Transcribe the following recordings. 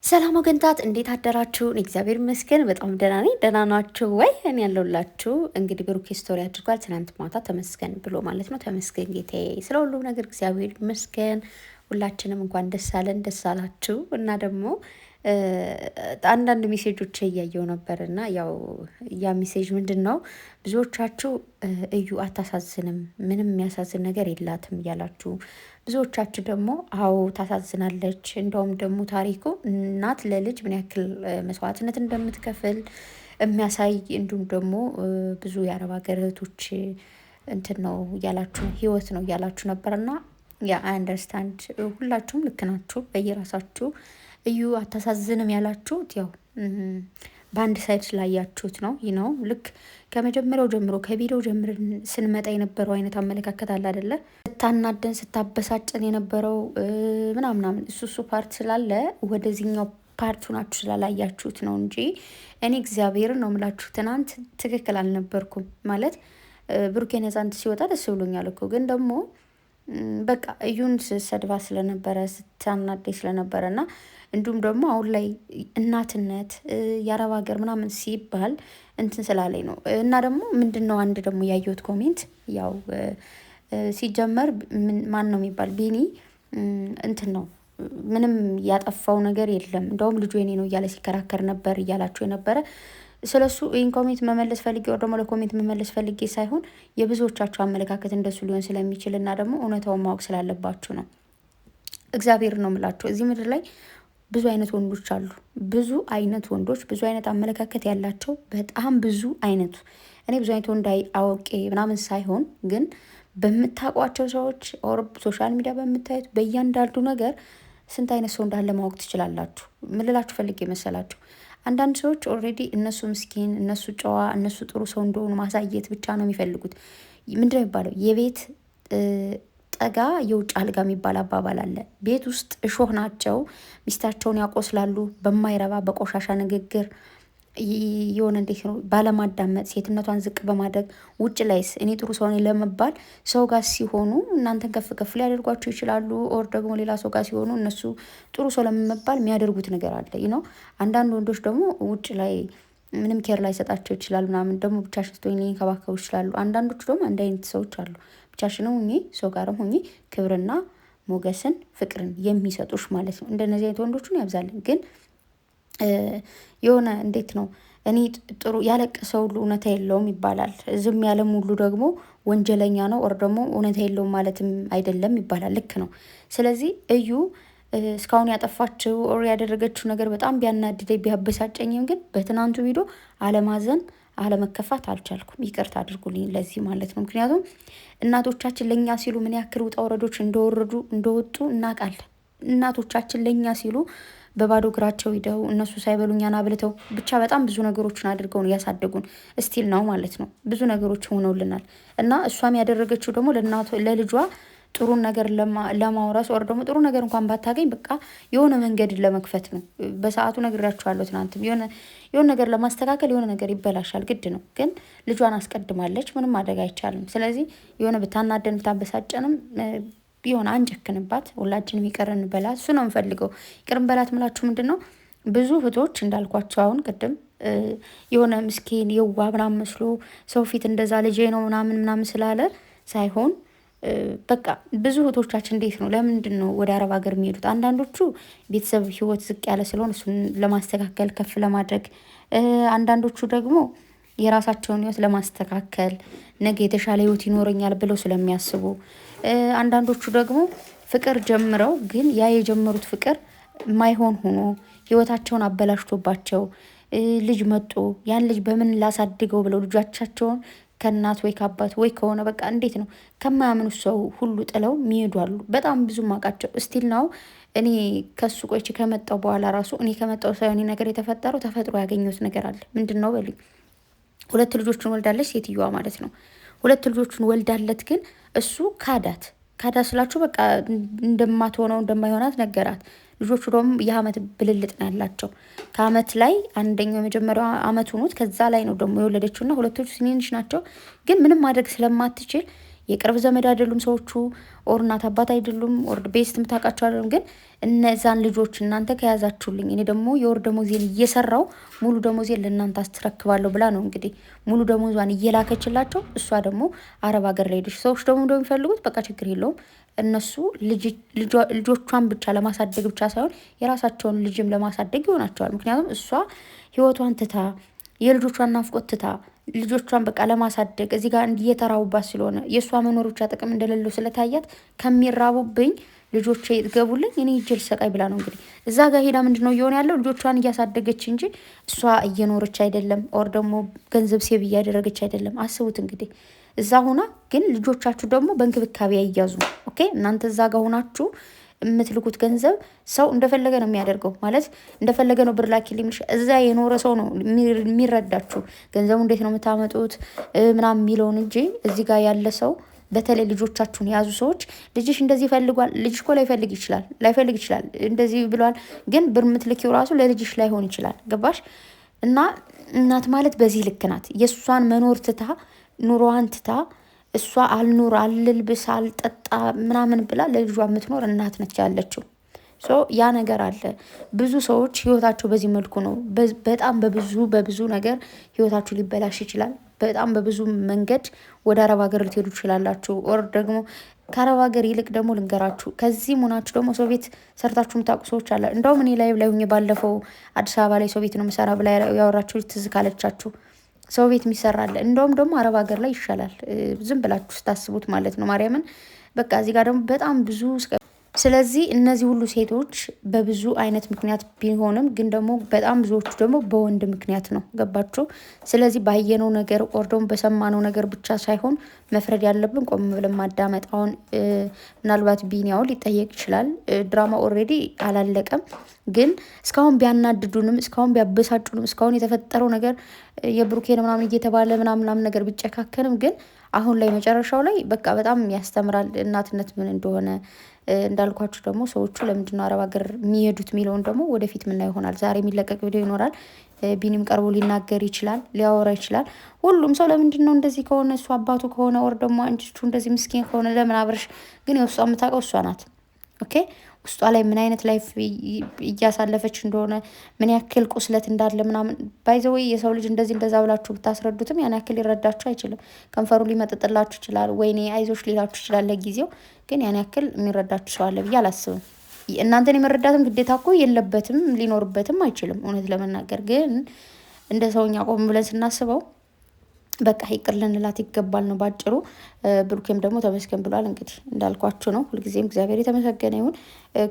ሰላም ወገንታት እንዴት አደራችሁ? እግዚአብሔር ይመስገን በጣም ደህና ነኝ። ደህና ናችሁ ወይ? እኔ ያለሁላችሁ እንግዲህ ብሩኬ ስቶሪ አድርጓል ትናንት ማታ ተመስገን ብሎ ማለት ነው። ተመስገን ጌታዬ ስለ ሁሉም ነገር እግዚአብሔር ይመስገን። ሁላችንም እንኳን ደስ አለን ደስ አላችሁ። እና ደግሞ አንዳንድ ሜሴጆች እያየው ነበር እና ያው ያ ሜሴጅ ምንድን ነው ብዙዎቻችሁ እዩ አታሳዝንም፣ ምንም የሚያሳዝን ነገር የላትም እያላችሁ፣ ብዙዎቻችሁ ደግሞ አዎ ታሳዝናለች፣ እንደውም ደግሞ ታሪኩ እናት ለልጅ ምን ያክል መስዋዕትነት እንደምትከፍል የሚያሳይ እንዲሁም ደግሞ ብዙ የአረብ ሀገር እህቶች እንትን ነው እያላችሁ ህይወት ነው እያላችሁ ነበርና ያ አይ አንደርስታንድ ሁላችሁም ልክ ናችሁ በየራሳችሁ። እዩ አታሳዝንም ያላችሁት ያው በአንድ ሳይድ ስላያችሁት ነው። ይህ ነው ልክ ከመጀመሪያው ጀምሮ ከቪዲዮ ጀምረን ስንመጣ የነበረው አይነት አመለካከት አለ አይደለ? ስታናደን ስታበሳጨን የነበረው ምናምናምን እሱ ፓርት ስላለ ወደዚህኛው ፓርቱ ናችሁ ስላላያችሁት ነው እንጂ እኔ እግዚአብሔርን ነው የምላችሁ ትናንት ትክክል አልነበርኩም ማለት ብሩኬ ነፃነት ሲወጣ ደስ ብሎኛል እኮ ግን ደግሞ በቃ እዩን ሰድባ ስለነበረ ስታናደኝ ስለነበረ እና እንዲሁም ደግሞ አሁን ላይ እናትነት የአረብ ሀገር ምናምን ሲባል እንትን ስላለኝ ነው። እና ደግሞ ምንድን ነው አንድ ደግሞ ያየሁት ኮሜንት ያው ሲጀመር ማን ነው የሚባል ቢኒ እንትን ነው ምንም ያጠፋው ነገር የለም እንደውም ልጁ የኔ ነው እያለ ሲከራከር ነበር እያላችሁ የነበረ ስለሱ ይህን ኮሜንት መመለስ ፈልጌ ወር ደግሞ ለኮሜንት መመለስ ፈልጌ ሳይሆን የብዙዎቻችሁ አመለካከት እንደሱ ሊሆን ስለሚችል እና ደግሞ እውነታውን ማወቅ ስላለባችሁ ነው። እግዚአብሔር ነው የምላችሁ እዚህ ምድር ላይ ብዙ አይነት ወንዶች አሉ። ብዙ አይነት ወንዶች፣ ብዙ አይነት አመለካከት ያላቸው በጣም ብዙ አይነቱ። እኔ ብዙ አይነት ወንድ አውቄ ምናምን ሳይሆን ግን በምታውቋቸው ሰዎች ኦር ሶሻል ሚዲያ በምታዩት በእያንዳንዱ ነገር ስንት አይነት ሰው እንዳለ ማወቅ ትችላላችሁ። ምን ልላችሁ ፈልጌ መሰላችሁ? አንዳንድ ሰዎች ኦልሬዲ እነሱ ምስኪን፣ እነሱ ጨዋ፣ እነሱ ጥሩ ሰው እንደሆኑ ማሳየት ብቻ ነው የሚፈልጉት። ምንድነው የሚባለው? የቤት ጠጋ የውጭ አልጋ የሚባል አባባል አለ። ቤት ውስጥ እሾህ ናቸው፣ ሚስታቸውን ያቆስላሉ በማይረባ በቆሻሻ ንግግር የሆነ እንዴት ነው ባለማዳመጥ፣ ሴትነቷን ዝቅ በማድረግ ውጭ ላይስ እኔ ጥሩ ሰው ነኝ ለመባል ሰው ጋር ሲሆኑ እናንተን ከፍ ከፍ ሊያደርጓቸው ይችላሉ። ኦር ደግሞ ሌላ ሰው ጋር ሲሆኑ እነሱ ጥሩ ሰው ለመባል የሚያደርጉት ነገር አለ ነው። አንዳንድ ወንዶች ደግሞ ውጭ ላይ ምንም ኬር ላይ ሰጣቸው ይችላል ምናምን ደግሞ ብቻሽን ስትሆኚ ሊንከባከቡ ይችላሉ። አንዳንዶቹ ደግሞ አንድ አይነት ሰዎች አሉ። ብቻሽንም ሁኚ ሰው ጋርም ሁኚ ክብርና ሞገስን ፍቅርን የሚሰጡሽ ማለት ነው። እንደነዚህ አይነት ወንዶቹን ያብዛልን። ግን የሆነ እንዴት ነው እኔ ጥሩ ያለቀሰ ሁሉ እውነታ የለውም ይባላል። ዝም ያለም ሁሉ ደግሞ ወንጀለኛ ነው ኦር ደግሞ እውነታ የለውም ማለትም አይደለም ይባላል። ልክ ነው። ስለዚህ እዩ እስካሁን ያጠፋችው ኦር ያደረገችው ነገር በጣም ቢያናድደኝ ቢያበሳጨኝም ግን በትናንቱ ቪዲዮ አለማዘን አለመከፋት አልቻልኩም። ይቅርታ አድርጉልኝ ለዚህ ማለት ነው። ምክንያቱም እናቶቻችን ለእኛ ሲሉ ምን ያክል ውጣ ውረዶች እንደወጡ እናውቃለን። እናቶቻችን ለእኛ ሲሉ በባዶ እግራቸው ሂደው እነሱ ሳይበሉ እኛን አብልተው ብቻ በጣም ብዙ ነገሮችን አድርገው ነው ያሳደጉን። እስቲል ነው ማለት ነው ብዙ ነገሮች ሆነውልናል። እና እሷም ያደረገችው ደግሞ ለልጇ ጥሩን ነገር ለማውረስ ወር ደግሞ ጥሩ ነገር እንኳን ባታገኝ በቃ የሆነ መንገድ ለመክፈት ነው። በሰዓቱ ነግራችኋለሁ ትናንትም የሆነ ነገር ለማስተካከል የሆነ ነገር ይበላሻል ግድ ነው። ግን ልጇን አስቀድማለች፣ ምንም ማድረግ አይቻልም። ስለዚህ የሆነ ብታናደን ብታበሳጨንም የሆነ አንጨክንባት፣ ሁላችንም ይቅር እንበላት። እሱ ነው የምፈልገው። ይቅር እንበላት ምላችሁ ምንድን ነው ብዙ እህቶች እንዳልኳቸው አሁን ቅድም የሆነ ምስኪን የዋ ምናምን መስሎ ሰው ፊት እንደዛ ልጄ ነው ምናምን ስላለ ሳይሆን በቃ ብዙ እህቶቻችን እንዴት ነው ለምንድን ነው ወደ አረብ ሀገር የሚሄዱት? አንዳንዶቹ ቤተሰብ ህይወት ዝቅ ያለ ስለሆነ እሱን ለማስተካከል ከፍ ለማድረግ፣ አንዳንዶቹ ደግሞ የራሳቸውን ህይወት ለማስተካከል ነገ የተሻለ ህይወት ይኖረኛል ብለው ስለሚያስቡ፣ አንዳንዶቹ ደግሞ ፍቅር ጀምረው ግን ያ የጀመሩት ፍቅር ማይሆን ሆኖ ህይወታቸውን አበላሽቶባቸው ልጅ መጦ ያን ልጅ በምን ላሳድገው ብለው ልጆቻቸውን ከእናት ወይ ከአባት ወይ ከሆነ በቃ እንዴት ነው ከማያምኑ ሰው ሁሉ ጥለው የሚሄዱ አሉ። በጣም ብዙ ማውቃቸው እስቲል ነው። እኔ ከሱ ቆይቼ ከመጣው በኋላ ራሱ እኔ ከመጣው ሳይሆን ነገር የተፈጠረው ተፈጥሮ ያገኘሁት ነገር አለ። ምንድን ነው በሉኝ። 2 ልጆችን ወልዳለች ሴትዮዋ ማለት ነው። 2 ልጆችን ወልዳለት ግን እሱ ካዳት ስላችሁ በቃ እንደማትሆነው እንደማይሆናት ነገራት። ልጆቹ ደግሞ የአመት ብልልጥ ነው ያላቸው። ከአመት ላይ አንደኛው የመጀመሪያው አመት ሆኖት ከዛ ላይ ነው ደግሞ የወለደችው እና 2ቶቹ ትንንሽ ናቸው። ግን ምንም ማድረግ ስለማትችል የቅርብ ዘመድ አይደሉም ሰዎቹ፣ ኦር እናት አባት አይደሉም፣ ኦር ቤስት የምታውቃቸው አይደሉም። ግን እነዛን ልጆች እናንተ ከያዛችሁልኝ እኔ ደግሞ የወር ደሞዜን እየሰራው ሙሉ ደሞዜን ለእናንተ አስተረክባለሁ ብላ ነው እንግዲህ ሙሉ ደሞዟን እየላከችላቸው። እሷ ደግሞ አረብ ሀገር ላይ ሄደች። ሰዎች ደግሞ እንደሚፈልጉት በቃ ችግር የለውም እነሱ ልጆቿን ብቻ ለማሳደግ ብቻ ሳይሆን የራሳቸውን ልጅም ለማሳደግ ይሆናቸዋል። ምክንያቱም እሷ ህይወቷን ትታ የልጆቿን ናፍቆት ትታ ልጆቿን በቃ ለማሳደግ እዚህ ጋር እየተራቡባት ስለሆነ የእሷ መኖር ብቻ ጥቅም እንደሌለው ስለታያት ከሚራቡብኝ ልጆቼ ይጥገቡልኝ እኔ እጅል ሰቃይ ብላ ነው እንግዲህ እዛ ጋር ሄዳ ምንድን ነው እየሆነ ያለው ልጆቿን እያሳደገች እንጂ እሷ እየኖረች አይደለም፣ ኦር ደግሞ ገንዘብ ሴብ እያደረገች አይደለም። አስቡት እንግዲህ እዛ ሆና ግን ልጆቻችሁ ደግሞ በእንክብካቤ አይያዙ። ኦኬ እናንተ እዛ ጋር ሆናችሁ የምትልኩት ገንዘብ ሰው እንደፈለገ ነው የሚያደርገው። ማለት እንደፈለገ ነው ብር ላኪልኝ። እዛ የኖረ ሰው ነው የሚረዳችሁ ገንዘቡ እንዴት ነው የምታመጡት ምናምን የሚለውን እንጂ እዚህ ጋር ያለ ሰው በተለይ ልጆቻችሁን የያዙ ሰዎች ልጅሽ እንደዚህ ፈልጓል፣ ልጅሽ እኮ ላይፈልግ ይችላል እንደዚህ ብሏል፣ ግን ብር የምትልኪው ራሱ ለልጅሽ ላይሆን ይችላል። ገባሽ? እና እናት ማለት በዚህ ልክ ናት። የእሷን መኖር ትታ ኑሮዋን ትታ እሷ አልኑር አልልብስ አልጠጣ ምናምን ብላ ለልጇ የምትኖር እናት ነች ያለችው። ያ ነገር አለ። ብዙ ሰዎች ህይወታቸው በዚህ መልኩ ነው። በጣም በብዙ ነገር ህይወታችሁ ሊበላሽ ይችላል። በጣም በብዙ መንገድ ወደ አረብ ሀገር ልትሄዱ ትችላላችሁ። ኦር ደግሞ ከአረብ ሀገር ይልቅ ደግሞ ልንገራችሁ፣ ከዚህ ሆናችሁ ደግሞ ሰው ቤት ሰርታችሁ የምታውቁ ሰዎች አለ። እንደውም እኔ ላይ ሁኜ ባለፈው አዲስ አበባ ላይ ሰው ቤት ነው የምሰራ ብላ ያወራችሁ ትዝ ካለቻችሁ ሰው ቤት የሚሰራለ። እንደውም ደግሞ አረብ ሀገር ላይ ይሻላል ዝም ብላችሁ ስታስቡት ማለት ነው። ማርያምን በቃ እዚህ ጋር ደግሞ በጣም ብዙ ስለዚህ እነዚህ ሁሉ ሴቶች በብዙ አይነት ምክንያት ቢሆንም ግን ደግሞ በጣም ብዙዎቹ ደግሞ በወንድ ምክንያት ነው። ገባችሁ? ስለዚህ ባየነው ነገር ኦር ደግሞ በሰማነው ነገር ብቻ ሳይሆን መፍረድ ያለብን ቆም ብለን ማዳመጥ። አሁን ምናልባት ቢኒያው ሊጠየቅ ይችላል። ድራማ ኦልሬዲ አላለቀም። ግን እስካሁን ቢያናድዱንም እስካሁን ቢያበሳጩንም እስካሁን የተፈጠረው ነገር የብሩኬን ምናምን እየተባለ ምናምን ነገር ቢጨካከንም ግን አሁን ላይ መጨረሻው ላይ በቃ በጣም ያስተምራል እናትነት ምን እንደሆነ። እንዳልኳችሁ ደግሞ ሰዎቹ ለምንድነው አረብ ሀገር የሚሄዱት የሚለውን ደግሞ ወደፊት ምና ይሆናል። ዛሬ የሚለቀቅ ቪዲዮ ይኖራል። ቢኒም ቀርቦ ሊናገር ይችላል፣ ሊያወራ ይችላል። ሁሉም ሰው ለምንድን ነው እንደዚህ ከሆነ እሱ አባቱ ከሆነ ወር ደግሞ አንቺቹ እንደዚህ ምስኪን ከሆነ ለምን አብረሽ? ግን የውስጧ የምታውቀው እሷ ናት። ኦኬ ውስጧ ላይ ምን አይነት ላይፍ እያሳለፈች እንደሆነ ምን ያክል ቁስለት እንዳለ ምናምን ባይዘወይ የሰው ልጅ እንደዚህ እንደዛ ብላችሁ ብታስረዱትም ያን ያክል ሊረዳችሁ አይችልም። ከንፈሩ ሊመጥጥላችሁ ይችላል፣ ወይኔ አይዞሽ ሊላችሁ ይችላል ለጊዜው። ግን ያን ያክል የሚረዳችሁ ሰው አለ ብዬ አላስብም። እናንተን የመረዳትም ግዴታ እኮ የለበትም ሊኖርበትም አይችልም። እውነት ለመናገር ግን እንደ ሰውኛ ቆም ብለን ስናስበው በቃ ይቅር ልንላት ይገባል ነው ባጭሩ። ብሩኬም ደግሞ ተመስገን ብሏል። እንግዲህ እንዳልኳችሁ ነው። ሁልጊዜም እግዚአብሔር የተመሰገነ ይሁን።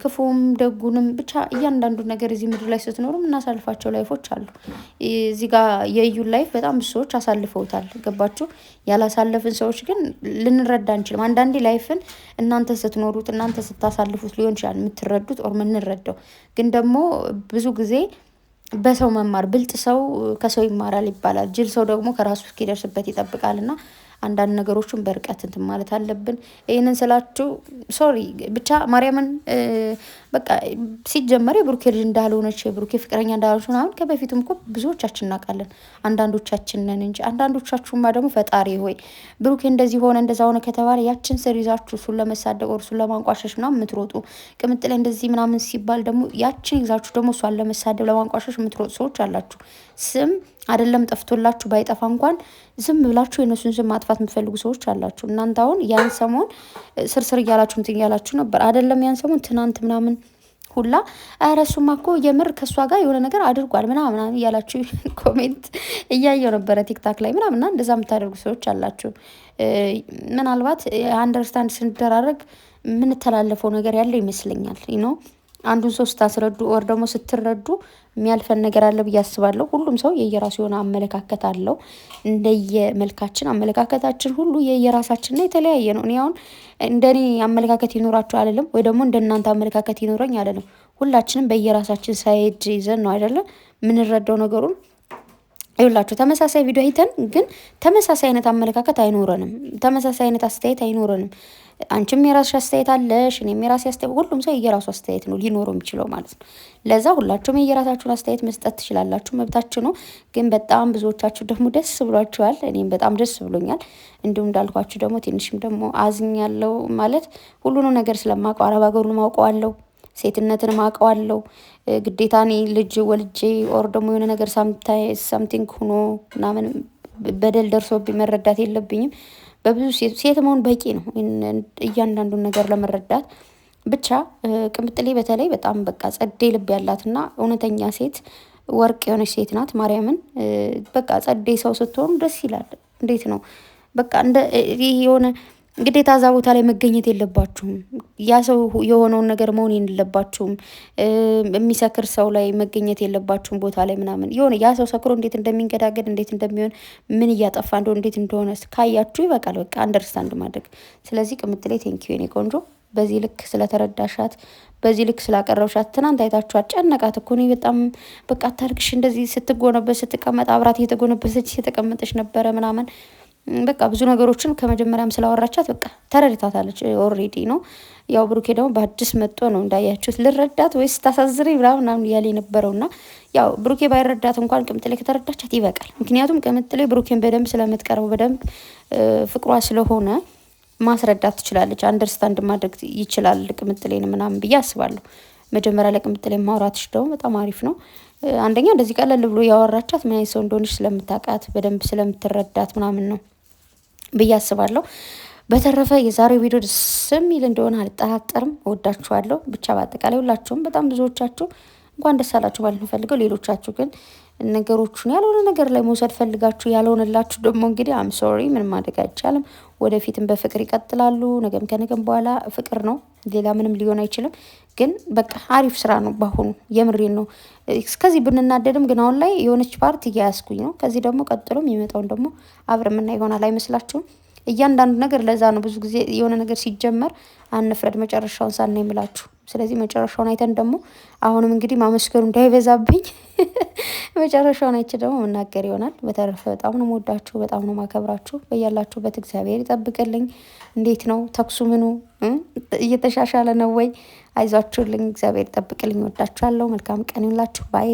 ክፉም ደጉንም ብቻ እያንዳንዱ ነገር እዚህ ምድር ላይ ስትኖሩ እናሳልፋቸው ላይፎች አሉ። እዚህ ጋር የእዩን ላይፍ በጣም ብዙ ሰዎች አሳልፈውታል። ገባችሁ? ያላሳለፍን ሰዎች ግን ልንረዳ አንችልም። አንዳንዴ ላይፍን እናንተ ስትኖሩት እናንተ ስታሳልፉት ሊሆን ይችላል የምትረዱት ኦር የምንረዳው። ግን ደግሞ ብዙ ጊዜ በሰው መማር ብልጥ ሰው ከሰው ይማራል ይባላል። ጅል ሰው ደግሞ ከራሱ እስኪደርስበት ይጠብቃል። እና አንዳንድ ነገሮችን በርቀት እንትን ማለት አለብን። ይህንን ስላችሁ ሶሪ ብቻ ማርያምን በቃ ሲጀመር የብሩኬ ልጅ እንዳልሆነች የብሩኬ ፍቅረኛ እንዳልሆነች ምናምን ከበፊቱም እኮ ብዙዎቻችን እናውቃለን። አንዳንዶቻችን ነን እንጂ አንዳንዶቻችሁማ ደግሞ ፈጣሪ ሆይ ብሩኬ እንደዚህ ሆነ እንደዛ ሆነ ከተባለ ያችን ስር ይዛችሁ እሱን ለመሳደብ እሱን ለማንቋሸሽ ምናምን የምትሮጡ ቅምጥ ላይ እንደዚህ ምናምን ሲባል ደግሞ ያችን ይዛችሁ ደግሞ እሷን ለመሳደብ ለማንቋሸሽ የምትሮጡ ሰዎች አላችሁ። ስም አይደለም ጠፍቶላችሁ ባይጠፋ እንኳን ዝም ብላችሁ የነሱን ስም ማጥፋት የምትፈልጉ ሰዎች አላችሁ። እናንተ አሁን ያን ሰሞን ስርስር እያላችሁ እንትን እያላችሁ ነበር አይደለም? ያን ሰሞን ትናንት ምናምን ሁላ ኧረ እሱማ እኮ የምር ከእሷ ጋር የሆነ ነገር አድርጓል ምናምን እያላችሁ ኮሜንት እያየው ነበረ ቲክታክ ላይ ምናምና እንደዛ የምታደርጉ ሰዎች አላችሁ። ምናልባት አንደርስታንድ ስንደራረግ የምንተላለፈው ነገር ያለ ይመስለኛል ነው። አንዱን ሰው ስታስረዱ ኦር ደግሞ ስትረዱ የሚያልፈን ነገር አለ ብዬ አስባለሁ። ሁሉም ሰው የየራሱ የሆነ አመለካከት አለው። እንደየመልካችን አመለካከታችን ሁሉ የየራሳችንና የተለያየ ነው። እኔ አሁን እንደኔ አመለካከት ይኖራችሁ አይደለም ወይ ደግሞ እንደናንተ አመለካከት ይኖረኝ አይደለም። ሁላችንም በየራሳችን ሳይድ ይዘን ነው አይደለም ምንረዳው ነገሩን። ይኸውላችሁ ተመሳሳይ ቪዲዮ አይተን ግን ተመሳሳይ አይነት አመለካከት አይኖረንም፣ ተመሳሳይ አይነት አስተያየት አይኖረንም። አንቺም የራስሽ አስተያየት አለሽ፣ እኔም የራሴ አስተያየት፣ ሁሉም ሰው የየራሱ አስተያየት ነው ሊኖረው የሚችለው ማለት ነው። ለዛ ሁላችሁም የየራሳችሁን አስተያየት መስጠት ትችላላችሁ፣ መብታችሁ ነው። ግን በጣም ብዙዎቻችሁ ደግሞ ደስ ብሏችኋል፣ እኔም በጣም ደስ ብሎኛል። እንዲሁም እንዳልኳችሁ ደግሞ ትንሽም ደግሞ አዝኛለሁ ማለት ሁሉንም ነገር ስለማውቀው አረብ ሀገሩን አውቀዋለሁ፣ ሴትነትን አውቀዋለሁ። ግዴታ እኔ ልጅ ወልጄ ኦር ደግሞ የሆነ ነገር ሳምቲንግ ሆኖ ምናምን በደል ደርሶብኝ መረዳት የለብኝም። በብዙ ሴት መሆን በቂ ነው እያንዳንዱን ነገር ለመረዳት። ብቻ ቅምጥሌ በተለይ በጣም በቃ ጸዴ ልብ ያላትና እውነተኛ ሴት ወርቅ የሆነች ሴት ናት። ማርያምን በቃ ጸዴ ሰው ስትሆኑ ደስ ይላል። እንዴት ነው በቃ እንደ የሆነ ግዴታ እዛ ቦታ ላይ መገኘት የለባችሁም። ያ ሰው የሆነውን ነገር መሆን የለባችሁም። የሚሰክር ሰው ላይ መገኘት የለባችሁም ቦታ ላይ ምናምን የሆነ ያ ሰው ሰክሮ እንዴት እንደሚንገዳገድ እንዴት እንደሚሆን ምን እያጠፋ እንደሆነ እንዴት እንደሆነ ካያችሁ ይበቃል። በቃ አንደርስታንድ ማድረግ። ስለዚህ ቅምጥሌ ቴንኪዩ የኔ ቆንጆ፣ በዚህ ልክ ስለተረዳሻት፣ በዚህ ልክ ስላቀረብሻት። ትናንት አይታችኋት ጨነቃት እኮ ነው በጣም በቃ አታልቅሽ፣ እንደዚህ ስትጎነበስ ስትቀመጥ አብራት እየተጎነበሰች እየተቀመጠች ነበረ ምናምን በቃ ብዙ ነገሮችን ከመጀመሪያም ስላወራቻት በቃ ተረድታታለች ኦልሬዲ ነው። ያው ብሩኬ ደግሞ በአዲስ መጥቶ ነው እንዳያችሁት ልረዳት ወይስ ታሳዝሪ ምናምን እያለ የነበረውና ያው ብሩኬ ባይረዳት እንኳን ቅምጥሌ ከተረዳቻት ይበቃል። ምክንያቱም ቅምጥሌ ብሩኬን በደንብ ስለምትቀርበው በደንብ ፍቅሯ ስለሆነ ማስረዳት ትችላለች። አንደርስታንድ ማድረግ ይችላል ቅምጥሌን ምናምን ብዬ አስባለሁ። መጀመሪያ ላይ ቅምጥሌ ማውራትሽ ደግሞ በጣም አሪፍ ነው። አንደኛ እንደዚህ ቀለል ብሎ ያወራቻት ምን አይነት ሰው እንደሆነች ስለምታውቃት በደንብ ስለምትረዳት ምናምን ነው ብዬ አስባለሁ። በተረፈ የዛሬው ቪዲዮ ደስ የሚል እንደሆነ አልጠራጠርም። እወዳችኋለሁ። ብቻ በአጠቃላይ ሁላችሁም በጣም ብዙዎቻችሁ እንኳን ደስ አላችሁ ማለት ነው ፈልገው፣ ሌሎቻችሁ ግን ነገሮቹን ያልሆነ ነገር ላይ መውሰድ ፈልጋችሁ ያልሆነላችሁ ደግሞ እንግዲህ አም ሶሪ፣ ምንም ማድረግ አይቻልም። ወደፊትም በፍቅር ይቀጥላሉ። ነገም ከነገም በኋላ ፍቅር ነው፣ ሌላ ምንም ሊሆን አይችልም። ግን በቃ አሪፍ ስራ ነው። በአሁኑ የምሬን ነው። እስከዚህ ብንናደድም ግን አሁን ላይ የሆነች ፓርት እያያዝኩኝ ነው። ከዚህ ደግሞ ቀጥሎ የሚመጣውን ደግሞ አብረ ምና ይሆናል። አይመስላችሁም? እያንዳንዱ ነገር ለዛ ነው ብዙ ጊዜ የሆነ ነገር ሲጀመር አንፍረድ መጨረሻውን ሳና ይምላችሁ። ስለዚህ መጨረሻውን አይተን ደግሞ አሁንም እንግዲህ ማመስገኑ እንዳይበዛብኝ መጨረሻውን አይቼ ደግሞ መናገር ይሆናል። በተረፈ በጣም ነው የምወዳችሁ፣ በጣም ነው ማከብራችሁ። በያላችሁበት እግዚአብሔር ይጠብቅልኝ። እንዴት ነው ተኩሱ ምኑ እየተሻሻለ ነው ወይ? አይዟችሁልኝ፣ እግዚአብሔር ይጠብቅልኝ። ወዳችኋለሁ። መልካም ቀን ይሁንላችሁ። ባይ